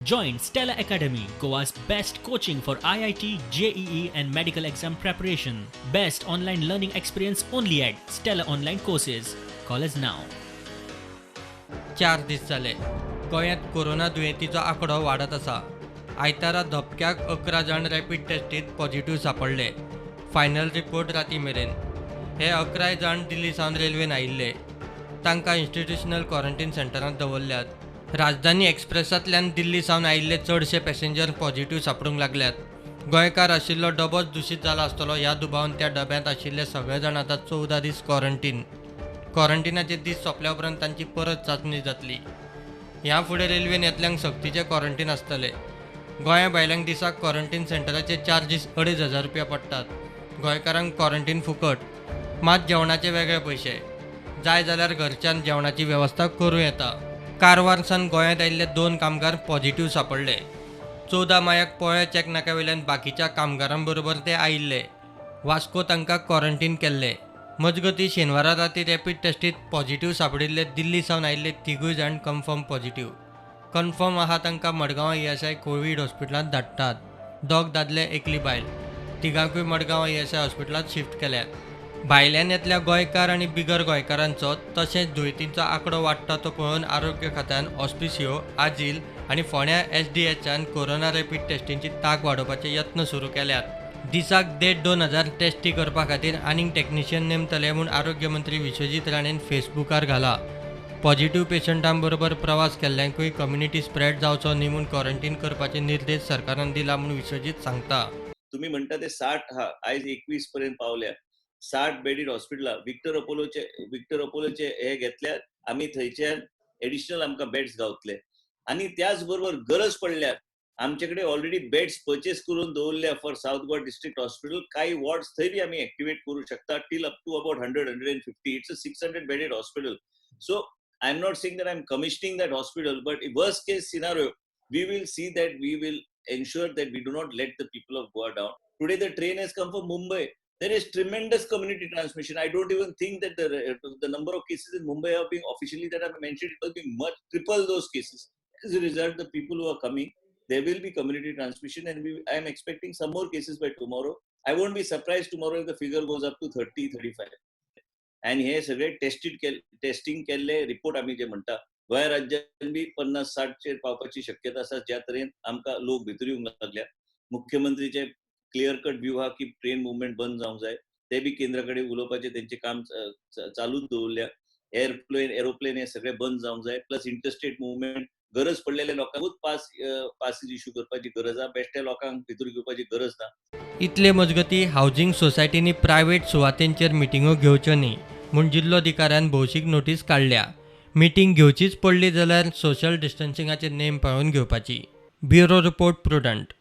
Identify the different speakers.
Speaker 1: Join Stella Academy, Goa's best coaching for IIT, JEE and medical exam preparation. Best online learning experience only at Stella Online Courses. Call us now.
Speaker 2: 4 दीस जाले गोंयांत corona दुयेंतीचो आंकडो वाडत आसा. आयतारा धपक्याक 11 जाण rapid टेस्टींत positive सांपडले. Final report राती मेरेन. हे 11 जाण दिल्ली सावन रेल्वेन आयिल्ले. तांकां इन्स्टिट्युशनल क्वॉरंटायन सेंटरांत दवरल्यात. राजधानी एक्सप्रेसांतल्यान दिल्ली सावन आयिल्ले चडशे पॅसेंजर पॉझिटिव्ह सांपडूंक लागल्यात. गोंयकार आशिल्लो डबोच दुशीत जाला आसतलो ह्या दुबावान त्या डब्यांत आशिल्ले सगळे जाण आतां 14 दीस क्वॉरंटायनाचे दीस सोंपल्या उपरांत तांची परत चांचणी जातली. ह्या फुडें रेल्वेन येतल्यांक सक्तीचे क्वॉरंटायन आसतले. गोंया भायल्यांक दिसाक क्वॉरंटायन सेंटराचे चार्जीस 2,500 रुपया पडटात. गोंयकारांक क्वॉरंटायन फुकट, मात जेवणाचे वेगळे पयशे. जाय जाल्यार घरच्यान जेवणाची वेवस्था करूं येता. कारवार सावन गोंयांत आयिल्ले 2 कामगार पॉझिटिव्ह सांपडले. 14 मायाक पोळे चॅक नाक्या वयल्यान बाकीच्या कामगारां बरोबर ते आयिल्ले. वास्को तांकां क्वॉरंटायन केल्ले. मजगतीं शेनवारा राती रॅपीड टेस्टींत पॉझिटिव्ह सांपडिल्ले दिल्ली सावन आयिल्ले 3 जाण कन्फर्म आहा तांकां मडगांव ESI कोवीड हॉस्पिटलांत धाडटात. 2 दादले एकली बायल. 3 मडगांव ESI हॉस्पिटलांत शिफ्ट केल्यात. भायल्यान येतल्या गोंयकार आनी बिगर गोंयकारांचो तशेंच दुयेंतींचो आंकडो वाडटा तो पळोवन आरोग्य खात्यान ऑस्पिसियो, आजील आनी फोंड्या SDHन कोरोना रॅपीड टेस्टींची तांक वाडोवपाचे यत्न सुरू केल्यात. दिसाक 1,500-2,000 टेस्टी करपा खातीर आनीक टॅक्निशियन नेमतले म्हूण आरोग्य मंत्री विश्वजीत राणेन फेसबुकार घाला. पॉझिटिव्ह पेशंटां बरोबर प्रवास केल्ल्यांकूय कम्युनिटी स्प्रेड जावचो न्ही म्हूण क्वॉरंटायन करपाचे निर्देश सरकारान दिला म्हूण विश्वजीत सांगता.
Speaker 3: तुम्ही म्हणता ते 60 आयज 21 पर्यंत पावल्या. 60 बेडीड हॉस्पिटलां विक्टर अपोलोचे हे घेतल्यात आमी, थंयच्यान एडिशनल आमकां बेड्स गावतले. आनी त्याच बरोबर गरज पडल्यार आमचे कडेन ऑलरेडी बेड्स परचेस करून दवरल्या for south Goa district hospital. काही वॉर्ड्स थंय बी आमी एक्टिवेट करू शकता till up to about 100-150. It's a 600 bedded hospital. So I am not saying that I am commissioning that hospital, but in worst case scenario, we will see that we will ensure that we do not let the people of Goa down. Today the train has come from Mumbai. There is tremendous community transmission. I don't even think that the number of cases in Mumbai are being officially that I have mentioned, it will be much triple those cases. As a result, the people who are coming, there will be community transmission, and I am expecting some more cases by tomorrow. I won't be surprised tomorrow if the figure goes up to 30-35. आणि हे सगळे testing केल्ले report आमी जे म्हणटा गोंय राज्यान बी 50-60 पावपाची शक्यता आसा. ज्या तरेन आमकां लोक भितर येवंक लागल्या. मुख्यमंत्रीचे क्लियर कट व्यू आहा की ट्रेन मुवमेंट बंद जावंक जाय. ते बी केंद्रा कडेन उलोवपाचे तेंचे काम चालूच दवरल्या. एरोप्लेन हे सगळे बंद जावंक जाय. प्लस इंटरस्टेट मुवमेंट गरज पडलेल्या लोकांकूच पासीस इश्यू करपाची गरज आहा. बेश्ट्या लोकांक भितर घेवपाची गरज ना.
Speaker 2: इतले मजगती हावजिंग सोसायटींनी प्रायव्हेट सुवातेंचेर मिटिंगो घेवच्यो न्ही म्हूण जिल्लोधिकाऱ्यान भौशीक नोटीस काडल्या. मिटींग घेवचीच पडली जाल्यार सोशल डिस्टन्सिंगाचे नेम पाळून घेवपाची. Bureau report prudent.